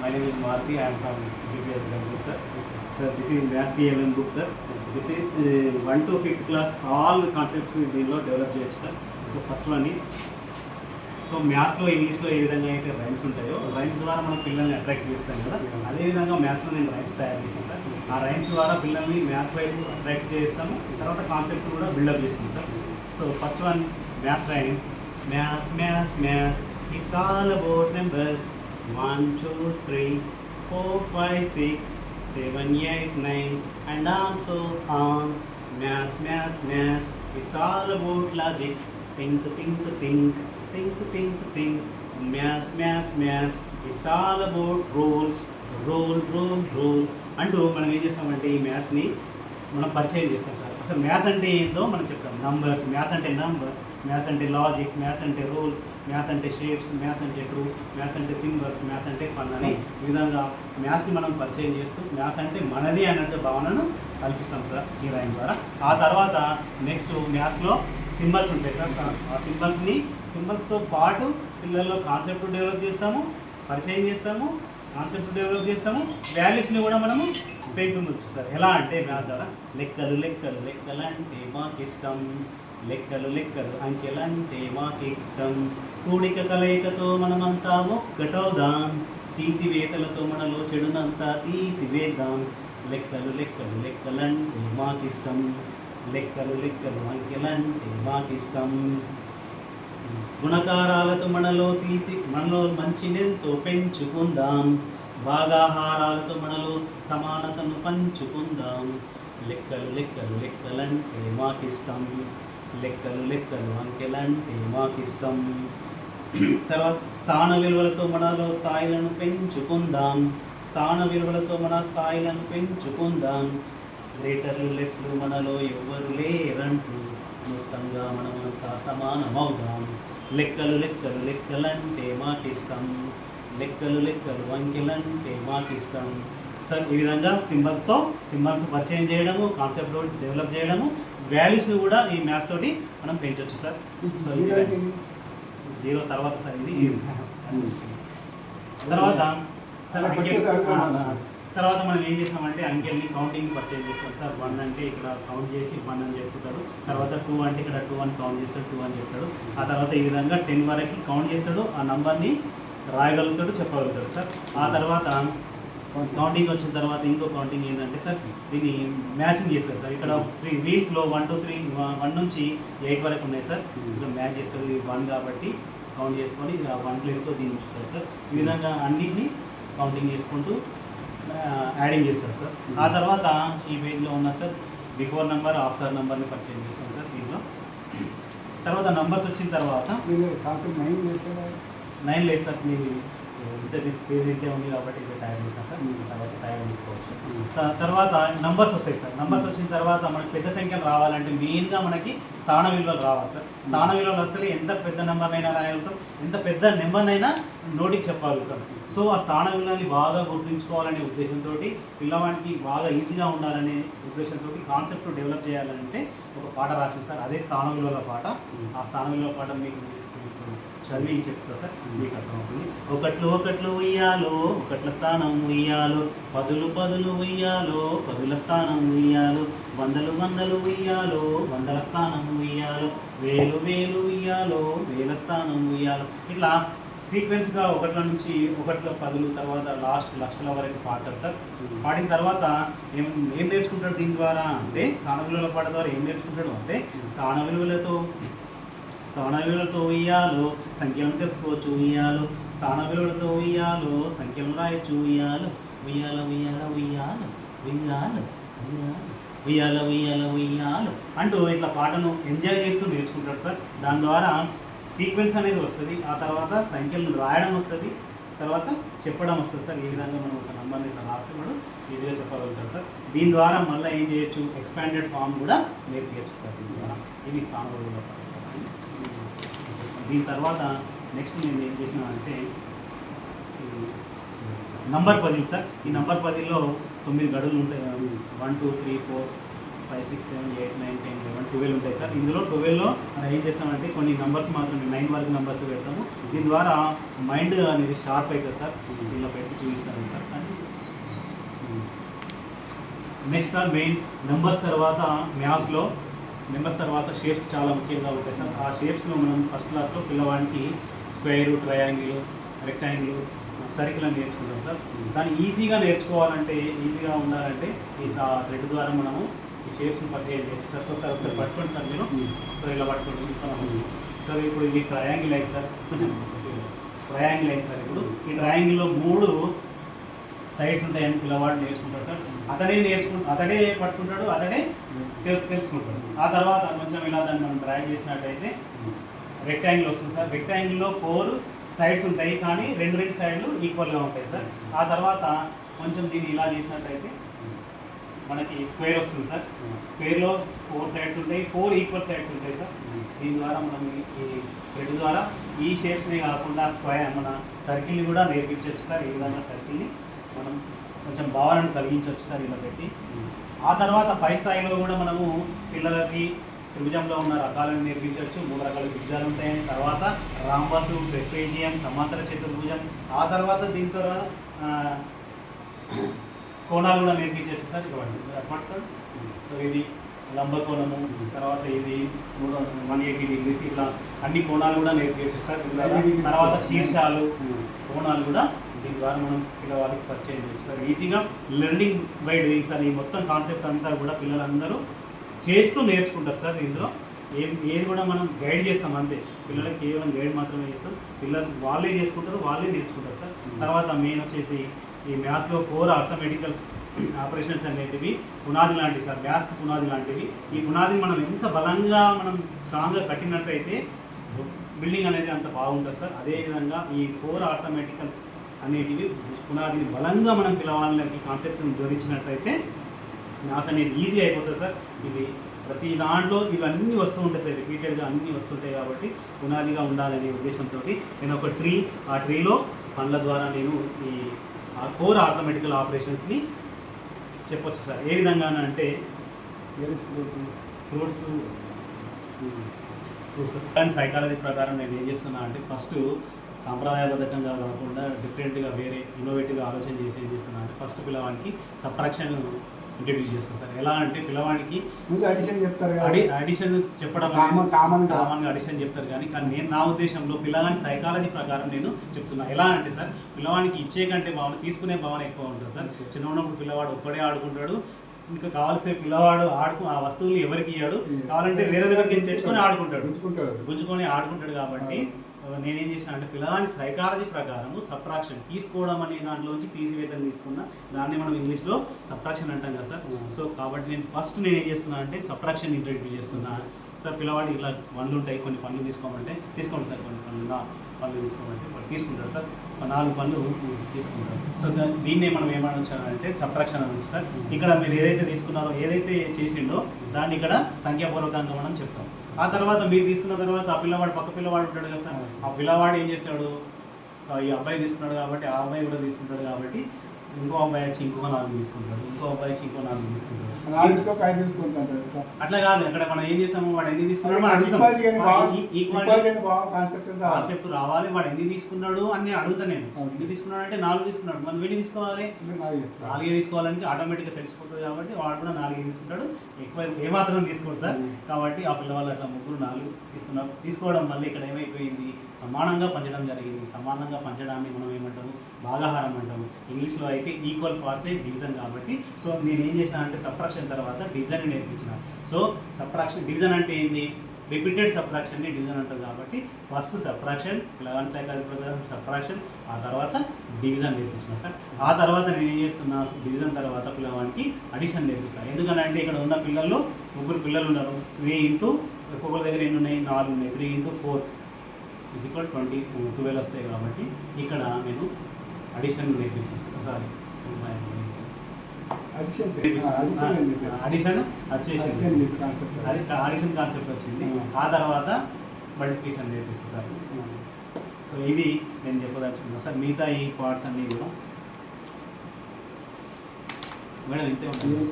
My name is Maruti. I am from UPS Bangalore, sir. Sir, this is Maths TLM book, sir. This is 1 to 5th class. All the concepts దీనిలో develop చేయొచ్చు sir. So first one is so మ్యాథ్స్లో ఇంగ్లీష్లో ఏ విధంగా అయితే rhymes ఉంటాయో rhymes ద్వారా మనం పిల్లల్ని అట్రాక్ట్ చేస్తాం కదా, అదేవిధంగా మ్యాథ్స్లో నేను రైమ్స్ తయారు చేసాను సార్. ఆ రైమ్స్ ద్వారా పిల్లల్ని మ్యాథ్స్ వైపు అట్రాక్ట్ చేస్తాము, తర్వాత కాన్సెప్ట్ కూడా బిల్డప్ చేస్తాం sir. So first one maths rhyme. Maths maths maths it's all about numbers. 1 2 3 4 5 6 7 8 9 and also on. Maths maths maths it's all about logic. Think think think think think think. Maths maths maths it's all about rules. Rule అంటూ మనం ఏం చేస్తామంటే ఈ మ్యాథ్స్ని మనం పరిచయం చేస్తాం sir. అసలు maths అంటే ఏందో మనం చెప్తాం. నంబర్స్, మ్యాథ్స్ అంటే నంబర్స్, మ్యాథ్స్ అంటే లాజిక్, మ్యాథ్స్ అంటే రూల్స్, మ్యాథ్స్ అంటే షేప్స్, మ్యాథ్స్ అంటే ట్రూ, మ్యాథ్స్ అంటే సింబల్స్, మ్యాథ్స్ అంటే ఫన్ అని ఈ విధంగా మ్యాథ్స్ని మనం పరిచయం చేస్తూ మ్యాథ్స్ అంటే మనది అన్నట్టు భావనను కల్పిస్తాం సార్ ఈ రైమ్ ద్వారా. ఆ తర్వాత నెక్స్ట్ మ్యాథ్స్లో సింబల్స్ ఉంటాయి సార్. ఆ సింబల్స్తో పాటు పిల్లల్లో కాన్సెప్ట్ డెవలప్ చేస్తాము, పరిచయం చేస్తాము, కాన్సెప్ట్ డెవలప్ చేస్తాము, వాల్యూస్ని కూడా మనము పెంపొందొచ్చు సార్. ఎలా అంటే మ్యాథ్ ద్వారా లెక్కలు లెక్కలు లెక్కలు అంటే మాకు ఇష్టం, లెక్కలు లెక్కలు అంకెలంటే మాకు ఇష్టం, కూడిక కలయికతో మనమంతా ఒక్కటవుదాం, తీసివేతలతో మనలో చెడునంతా తీసివేద్దాం, లెక్కలు లెక్కలు లెక్కలంటే మాకు ఇష్టం, లెక్కలు లెక్కలు అంకెలంటే మాకు ఇష్టం, గుణకారాలతో మనలో మంచినెంతో పెంచుకుందాం, భాగాహారాలతో మనలో సమానతను పంచుకుందాం, లెక్కలు లెక్కలు లెక్కలంటే మాకిష్టం, లెక్కలు లెక్కలు అంకెలంటే మాకిష్టం. తర్వాత స్థాన విలువలతో మనలో స్థాయిలను పెంచుకుందాం, స్థాన విలువలతో మన స్థాయిలను పెంచుకుందాం, గ్రేటర్లు లెస్లు మనలో ఎవ్వరు లేరంటూ మొత్తంగా మనమంతా సమానమవుదాం, లెక్కలు లెక్కలు లెక్కలంటే మాకిష్టం, లెక్కలు లెక్కలు అంకెలంటే మాకిష్టం. సార్ ఈ విధంగా సింబల్స్ పరిచయం చేయడము, కాన్సెప్ట్ డెవలప్ చేయడము, వాల్యూస్ని కూడా ఈ మ్యాథ్స్ తోటి మనం పెంచవచ్చు సార్. సో ఇది 0 తర్వాత సార్ ఇది తర్వాత సార్ తర్వాత మనం ఏం చేసామంటే అంకెల్ని కౌంటింగ్ పరిచయం చేస్తాం సార్. 1 అంటే ఇక్కడ కౌంట్ చేసి 1 అని చెప్తాడు, తర్వాత 2 అంటే ఇక్కడ 2 అని కౌంట్ చేస్తాడు, 2 అని చెప్తాడు. ఆ తర్వాత ఈ విధంగా 10 వరకు కౌంట్ చేస్తాడు, ఆ నంబర్ని రాయగలుగుతాడు, చెప్పగలుగుతాడు సార్. ఆ తర్వాత కౌంటింగ్ వచ్చిన తర్వాత ఇంకో కౌంటింగ్ ఏంటంటే సార్ దీన్ని మ్యాచింగ్ చేస్తారు సార్. ఇక్కడ 3 వీల్స్లో 1 2 3 1 నుంచి 8 వరకు ఉన్నాయి సార్. ఇక్కడ మ్యాచ్ చేస్తారు. ఇది 1 కాబట్టి కౌంట్ చేసుకొని 1 ప్లేస్లో దీన్ని ఉంచుతారు సార్. ఈ విధంగా అన్నింటినీ కౌంటింగ్ చేసుకుంటూ యాడింగ్ చేస్తారు సార్. ఆ తర్వాత ఈ పేజ్లో ఉన్న సార్ బిఫోర్ నెంబర్ ఆఫ్టర్ నెంబర్ని పరిచయం చేస్తాం సార్ దీంట్లో. తర్వాత నంబర్స్ వచ్చిన తర్వాత 9 లేదు సార్. మీరు ఇంత స్పేస్ ఇంతే ఉంది కాబట్టి ఇది తయారు చేస్తాం సార్. మీరు తర్వాత తయారు చేసుకోవచ్చు. తర్వాత నంబర్స్ వస్తాయి సార్. నంబర్స్ వచ్చిన తర్వాత మనకి పెద్ద సంఖ్యలు రావాలంటే మెయిన్గా మనకి స్థాన విలువలు రావాలి సార్. స్థాన విలువలు వస్తే ఎంత పెద్ద నెంబర్నైనా రాయగలుగుతాం, ఎంత పెద్ద నెంబర్నైనా నోటికి చెప్పగలుగుతాం. సో ఆ స్థాన విలువని బాగా గుర్తుంచుకోవాలనే ఉద్దేశంతో, పిల్లవాడికి బాగా ఈజీగా ఉండాలనే ఉద్దేశంతో కాన్సెప్ట్ డెవలప్ చేయాలంటే ఒక పాట రాసింది సార్. అదే స్థాన విలువల పాట. ఆ స్థాన విలువల పాట మీకు చదివి చెప్తా సార్, మీకు అర్థమవుతుంది. ఒకట్లు ఉయ్యాలో ఒకట్ల స్థానం ఉయ్యాలో, పదులు ఉయ్యాలో పదుల స్థానం ఉయ్యాలో, వందలు ఉయ్యాలో వందల స్థానం ఉయ్యాలో, వేలు ఉయ్యాలో వేల స్థానం ఉయ్యాలో. ఇట్లా సీక్వెన్స్గా 1 నుంచి 1 10 తర్వాత లాస్ట్ లక్షల వరకు పాడతారు సార్. పాడిన తర్వాత ఏం నేర్చుకుంటాడు దీని ద్వారా అంటే, స్థాన విలువల పాట ద్వారా ఏం నేర్చుకుంటాడు అంటే, స్థాన విలువలతో ఉయ్యాలో సంఖ్యలను తెలుసుకోవచ్చు ఉయ్యాలో, స్థాన విలువలతో ఉయ్యాలో సంఖ్యలను రాయొచ్చు ఉయ్యాలో, ఉయ్యాల ఉయ్యాల ఉయ్యాల ఉయ్యాల ఉయ్యాల ఉయ్యాల ఉయ్యాలో అంటూ ఇట్లా పాటను ఎంజాయ్ చేస్తూ నేర్చుకుంటాడు సార్. దాని ద్వారా సీక్వెన్స్ అనేది వస్తుంది. ఆ తర్వాత సంఖ్యలను రాయడం వస్తుంది, తర్వాత చెప్పడం వస్తుంది సార్. ఈ విధంగా మనం ఒక నంబర్ని ఇట్లా రాస్తే మనం ఈజీగా చెప్పగలుగుతారు సార్. దీని ద్వారా మళ్ళీ ఏం చేయొచ్చు, ఎక్స్పాండెడ్ ఫామ్ కూడా నేర్పించచ్చు సార్ దీని ద్వారా. ఇది స్థాన విలువల పాట. దీని తర్వాత నెక్స్ట్ నేను ఏం చేసినా అంటే నంబర్ పజిల్ సార్. ఈ నంబర్ పజిల్లో 9 గడులు ఉంటాయి. 1 2 3 4 5 6 7 8 9 10 11 12 ఉంటాయి సార్. ఇందులో 12లో మనం ఏం చేస్తామంటే కొన్ని నెంబర్స్ మాత్రమే 9 వరకు నెంబర్స్ పెడతాము. దీని ద్వారా మైండ్ అనేది షార్ప్ అవుతుంది సార్. దీనిలో పెట్టి చూపిస్తాను. ఉంటుంది సార్. కానీ నెక్స్ట్ సార్ మెయిన్ నెంబర్స్ తర్వాత మ్యాథ్స్లో నెంబర్స్ తర్వాత షేప్స్ చాలా ముఖ్యంగా ఉంటాయి సార్. ఆ షేప్స్లో మనం ఫస్ట్ క్లాస్లో పిల్లవాడికి స్క్వేర్, ట్రయాంగిల్, రెక్టాంగిల్, సర్కిల్ అని నేర్చుకుంటాం సార్. దాన్ని ఈజీగా నేర్చుకోవాలంటే, ఈజీగా ఉండాలంటే ఈ థ్రెడ్ ద్వారా మనము ఈ షేప్స్ని పరిచయం చేస్తాం సార్. సార్ ఒకసారి పట్టుకోండి సార్ మీరు. సో ఇలా పట్టుకోండి సార్. ఇప్పుడు ఇది ట్రయాంగిల్ అయింది సార్, కొంచెం ట్రయాంగిల్ అయింది సార్. ఇప్పుడు ఈ ట్రయాంగిల్లో 3 సైడ్స్ ఉంటాయని పిల్లవాడు నేర్చుకుంటాడు సార్. అతడే పట్టుకుంటాడు, అతడే తెలుసుకుంటాడు. ఆ తర్వాత కొంచెం ఇలా దాన్ని మనం డ్రా చేసినట్టయితే రెక్టాంగిల్ వస్తుంది సార్. రెక్టాంగిల్లో 4 సైడ్స్ ఉంటాయి, కానీ 2 సైడ్లు ఈక్వల్గా ఉంటాయి సార్. ఆ తర్వాత కొంచెం దీన్ని ఇలా చేసినట్టయితే మనకి స్క్వేర్ వస్తుంది సార్. స్క్వేర్లో 4 సైడ్స్ ఉంటాయి, 4 ఈక్వల్ సైడ్స్ ఉంటాయి సార్. దీని ద్వారా మనం ఈ థ్రెడ్ ద్వారా ఈ షేప్స్ని కాకుండా స్క్వేర్ మన సర్కిల్ని కూడా నేర్పించవచ్చు సార్. ఈ విధంగా సర్కిల్ని మనం కొంచెం భావనను కలిగించవచ్చు సార్ ఇలా పెట్టి. ఆ తర్వాత పై స్థాయిలో కూడా మనము పిల్లలకి త్రిభుజంలో ఉన్న రకాలను నేర్పించవచ్చు. 3 రకాల త్రిభుజాలు ఉంటాయని, తర్వాత రాంబసు, ట్రెపెజియం, సమాంతర చతుర్భుజం, ఆ తర్వాత దీని ద్వారా కోణాలు కూడా నేర్పించవచ్చు సార్. పట్టుకోండి. సో ఇది లంబకోణము, తర్వాత ఇది 180 డిగ్రీస్, ఇట్లా అన్ని కోణాలు కూడా నేర్పించవచ్చు సార్. తర్వాత శీర్షాలు, కోణాలు కూడా దీని ద్వారా మనం పిల్లవాళ్ళకి పరిచయం చేయొచ్చు సార్. ఈజీగా లెర్నింగ్ బై డూయింగ్ సార్. ఈ మొత్తం కాన్సెప్ట్ అంతా కూడా పిల్లలందరూ చేస్తూ నేర్చుకుంటారు సార్. ఇందులో ఏది కూడా మనం గైడ్ చేస్తాం అంతే, పిల్లలకి కేవలం గైడ్ మాత్రమే చేస్తాం. పిల్లలు వాళ్ళే చేసుకుంటారు, వాళ్ళే నేర్చుకుంటారు సార్. తర్వాత మెయిన్ వచ్చేసి ఈ మ్యాథ్స్లో 4 అర్థమెటికల్స్ ఆపరేషన్స్ అనేటివి పునాది లాంటివి సార్. మ్యాథ్స్కి పునాది లాంటివి. ఈ పునాదిని మనం ఎంత బలంగా మనం స్ట్రాంగ్గా కట్టినట్టయితే బిల్డింగ్ అనేది అంత బాగుంటుంది సార్. అదేవిధంగా ఈ 4 అర్థమెటికల్స్ అనేటివి పునాదిని బలంగా మనం పిల్లవాళ్ళకి కాన్సెప్ట్ని జోడించినట్టయితే మ్యాథ్స్ అనేది ఈజీ అయిపోతుంది సార్. ఇది ప్రతి దాంట్లో ఇవన్నీ వస్తూ ఉంటాయి సార్, రిపీటెడ్గా అన్నీ వస్తుంటాయి. కాబట్టి పునాదిగా ఉండాలనే ఉద్దేశంతో నేను ఒక ట్రీ, ఆ ట్రీలో పండ్ల ద్వారా నేను ఈ 4 అర్థమెటికల్ ఆపరేషన్స్ని చెప్పొచ్చు సార్. ఏ విధంగా అంటే ఫ్రూట్స్ అండ్ సైకాలజీ ప్రకారం నేను ఏం చేస్తున్నా అంటే ఫస్ట్ సాంప్రదాయబద్ధంగా కాకుండా డిఫరెంట్గా వేరే ఇన్నోవేటివ్గా ఆలోచన చేసి ఏం చేస్తున్నా అంటే ఫస్ట్ పిల్లవాడికి సబ్ట్రాక్షన్ ఇంట్రడ్యూస్ చేస్తాను సార్. ఎలా అంటే పిల్లవాడికి అడిషన్ చెప్పడం కామన్గా అడిషన్ చెప్తారు, కానీ నేను నా ఉద్దేశంలో పిల్లవాడి సైకాలజీ ప్రకారం నేను చెప్తున్నా. ఎలా అంటే సార్ పిల్లవాడికి ఇచ్చే కంటే భావన తీసుకునే భావన ఎక్కువ ఉంటుంది సార్. చిన్న ఉన్నప్పుడు పిల్లవాడు ఒక్కడే ఆడుకుంటాడు, ఇంకా కావాల్సిన పిల్లవాడు ఆ వస్తువులు ఎవరికి ఇయ్యాడు, కావాలంటే వేరే దగ్గరికి తెచ్చుకొని ఆడుకుంటాడు, గుంజుకొని ఆడుకుంటాడు. కాబట్టి నేనేం చేసిన అంటే పిల్లవాడి సైకాలజీ ప్రకారము సబ్ట్రాక్షన్ తీసుకోవడం అనే దాంట్లోంచి తీసివేతను తీసుకున్నా, దాన్ని మనం ఇంగ్లీష్లో సబ్ట్రాక్షన్ అంటాం కదా సార్. సో కాబట్టి నేను ఏం చేస్తున్నా అంటే సబ్ట్రాక్షన్ ఇంట్రడ్యూస్ చేస్తున్నా సార్. పిల్లవాడు ఇలా పనులు ఉంటాయి, కొన్ని పనులు తీసుకోమంటే తీసుకోండి సార్, కొన్ని పనులు తీసుకోమంటే వాళ్ళు తీసుకుంటారు సార్. 4 పనులు తీసుకుంటారు. సో దీన్నే మనం ఏమనుంచాలంటే సబ్ట్రాక్షన్ అనొచ్చు సార్. ఇక్కడ మీరు ఏదైతే తీసుకున్నారో, ఏదైతే చేసిండో దాన్ని ఇక్కడ సంఖ్యాపూర్వకంగా మనం చెప్తాం. ఆ తర్వాత మీరు తీసుకున్న తర్వాత ఆ పిల్లవాడు పక్క పిల్లవాడు ఉంటాడు కదా సార్, ఆ పిల్లవాడు ఏం చేస్తాడు, ఈ అబ్బాయి తీసుకున్నాడు కాబట్టి ఆ అబ్బాయి కూడా తీసుకుంటాడు, కాబట్టి ఇంకో అబ్బాయి వచ్చి ఇంకో 4 తీసుకుంటాడు, ఇంకో అబ్బాయి వచ్చి ఇంకో 4 తీసుకుంటాడు. అట్లా కాదు, అక్కడ మనం ఏం చేస్తాము, వాడు ఎన్ని తీసుకున్నాడు కాన్సెప్ట్ రావాలి. వాడు ఎన్ని తీసుకున్నాడు అని అడుగుతా నేను. ఎన్ని తీసుకున్నాడు అంటే 4 తీసుకున్నాడు, మనం ఎన్ని తీసుకోవాలి, 4 తీసుకోవాలని ఆటోమేటిక్గా తెలిసిపోతుంది. కాబట్టి వాడు కూడా 4 తీసుకుంటాడు, ఎక్కువ ఏమాత్రం తీసుకోడు సార్. కాబట్టి ఆ పిల్లవాళ్ళు అట్లా 3-4 తీసుకోవడం వల్ల ఇక్కడ ఏమైపోయింది, సమానంగా పంచడం జరిగింది. సమానంగా పంచడాన్ని మనం ఏమంటాము, భాగాహారం అంటాము. ఇంగ్లీష్లో అయితే ఈక్వల్ పార్ట్సే డివిజన్. కాబట్టి సో నేను ఏం చేసిన అంటే సబ్ట్రాక్షన్ తర్వాత డివిజన్ నేర్పించిన. సో సబ్ట్రాక్షన్ డివిజన్ అంటే ఏంది, రిపీటెడ్ సబ్ట్రాక్షన్ని డివిజన్ అంటారు. కాబట్టి ఫస్ట్ సబ్ట్రాక్షన్, 11 సైకాలజీ ప్రకారం సబ్ట్రాక్షన్, ఆ తర్వాత డివిజన్ నేర్పించిన సార్. ఆ తర్వాత నేను ఏం చేస్తున్నా, డివిజన్ తర్వాత పిల్లవాడికి అడిషన్ నేర్పిస్తాను. ఎందుకంటే ఇక్కడ ఉన్న పిల్లల్లో 3 పిల్లలు ఉన్నారు. 3 ఇంటూ ఒక్కొక్కరి దగ్గర ఎన్ని ఉన్నాయి, 4 ఉన్నాయి. 3 into 4 = 12 వస్తాయి. కాబట్టి ఇక్కడ నేను అడిషన్ నేర్పించాను. సారీ అడిషన్ వచ్చేసింది, అది అడిషన్ కాన్సెప్ట్ వచ్చింది. ఆ తర్వాత మల్టిప్లికేషన్ నేర్పిస్తాను సార్. సో ఇది నేను చెప్పదలుచుకున్నాను సార్. మిగతా ఈ పార్ట్స్ అన్నీ కూడా మేడం ఇంతే ఉంటుంది.